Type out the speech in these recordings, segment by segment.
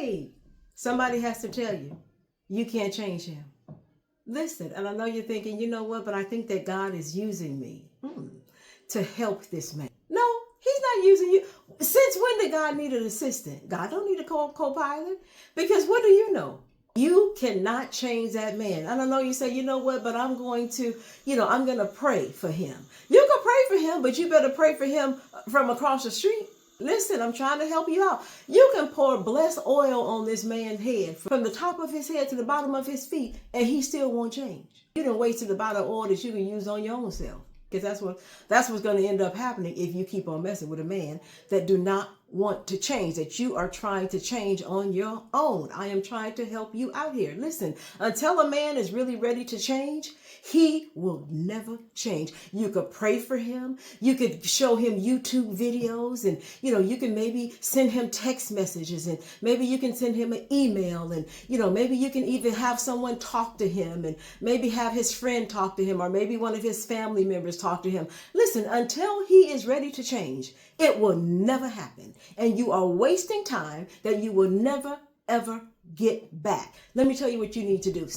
hey, somebody has to tell you, you can't change him. Listen, and I know you're thinking, you know what, but I think that God is using me to help this man. No, he's not using you. Since when did God need an assistant? God don't need a co-pilot. Because what do you know? You cannot change that man. And I know you say, you know what, but I'm going to, I'm going to pray for him. You can pray for him, but you better pray for him from across the street. Listen, I'm trying to help you out. You can pour blessed oil on this man's head from the top of his head to the bottom of his feet, and he still won't change. You done wasted a bottle of oil that you can use on your own self. Because that's what's going to end up happening if you keep on messing with a man that do not want to change, that you are trying to change on your own. I am trying to help you out here. Listen, until a man is really ready to change, he will never change. You could pray for him. You could show him YouTube videos, and you can maybe send him text messages, and maybe you can send him an email, and maybe you can even have someone talk to him, and maybe have his friend talk to him, or maybe one of his family members talk to him. Listen, until he is ready to change, it will never happen. And you are wasting time that you will never, ever get back. Let me tell you what you need to do.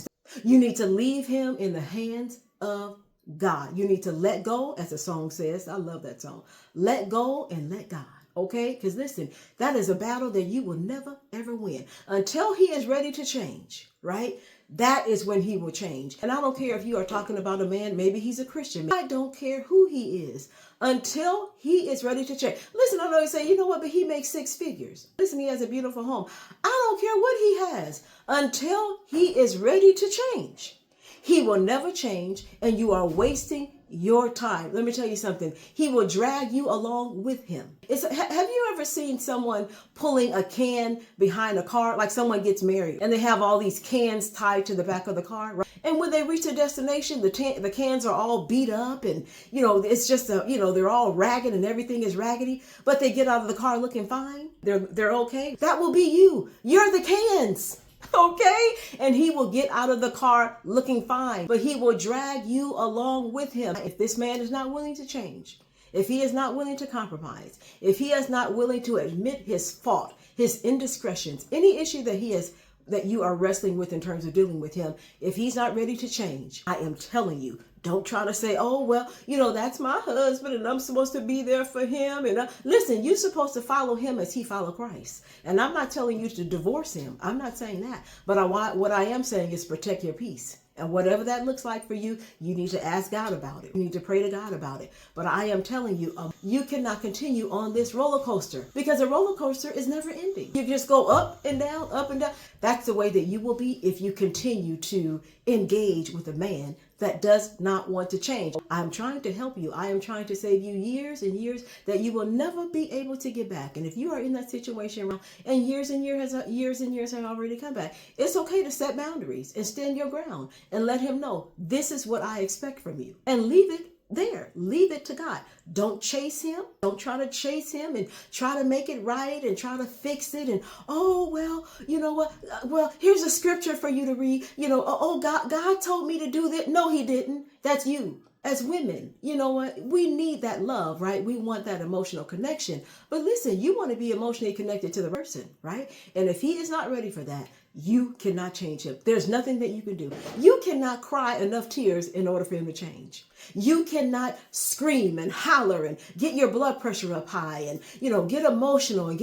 You need to leave him in the hands of God. You need to let go, as the song says. I love that song. Let go and let God. Okay? Because listen, that is a battle that you will never, ever win. Until he is ready to change, right? That is when he will change. And I don't care if you are talking about a man, maybe he's a Christian. I don't care who he is until he is ready to change. Listen, I know you say, you know what, but he makes 6 figures. Listen, he has a beautiful home. I don't care what he has until he is ready to change. He will never change, and you are wasting your time. Let me tell you something. He will drag you along with him. Have you ever seen someone pulling a can behind a car? Like someone gets married and they have all these cans tied to the back of the car, right? And when they reach a destination, the cans are all beat up, and it's just they're all ragged and everything is raggedy, but they get out of the car looking fine. They're okay. That will be you. You're the cans. Okay? And he will get out of the car looking fine, but he will drag you along with him. If this man is not willing to change, if he is not willing to compromise, if he is not willing to admit his fault, his indiscretions, any issue that you are wrestling with in terms of dealing with him, if he's not ready to change, I am telling you, don't try to say, oh, well, that's my husband and I'm supposed to be there for him. And listen, you're supposed to follow him as he followed Christ. And I'm not telling you to divorce him. I'm not saying that. But what I am saying is protect your peace. And whatever that looks like for you, you need to ask God about it. You need to pray to God about it. But I am telling you, you cannot continue on this roller coaster, because a roller coaster is never ending. You just go up and down, up and down. That's the way that you will be if you continue to engage with a man that does not want to change. I'm trying to help you. I am trying to save you years and years that you will never be able to get back. And if you are in that situation and years and years have already come back, it's okay to set boundaries and stand your ground and let him know, this is what I expect from you, and leave it there. Leave it to God. Don't chase him. Don't try to chase him and try to make it right and try to fix it. And, oh, well, you know what? Well, here's a scripture for you to read. God told me to do that. No, he didn't. That's you. As women, you know what? We need that love, right? We want that emotional connection. But listen, you want to be emotionally connected to the person, right? And if he is not ready for that, you cannot change him. There's nothing that you can do. You cannot cry enough tears in order for him to change. You cannot scream and holler and get your blood pressure up high and, get emotional and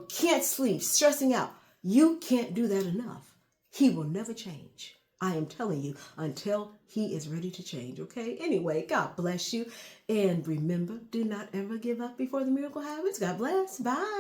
can't sleep, stressing out. You can't do that enough. He will never change. I am telling you, until he is ready to change, okay? Anyway, God bless you. And remember, do not ever give up before the miracle happens. God bless. Bye.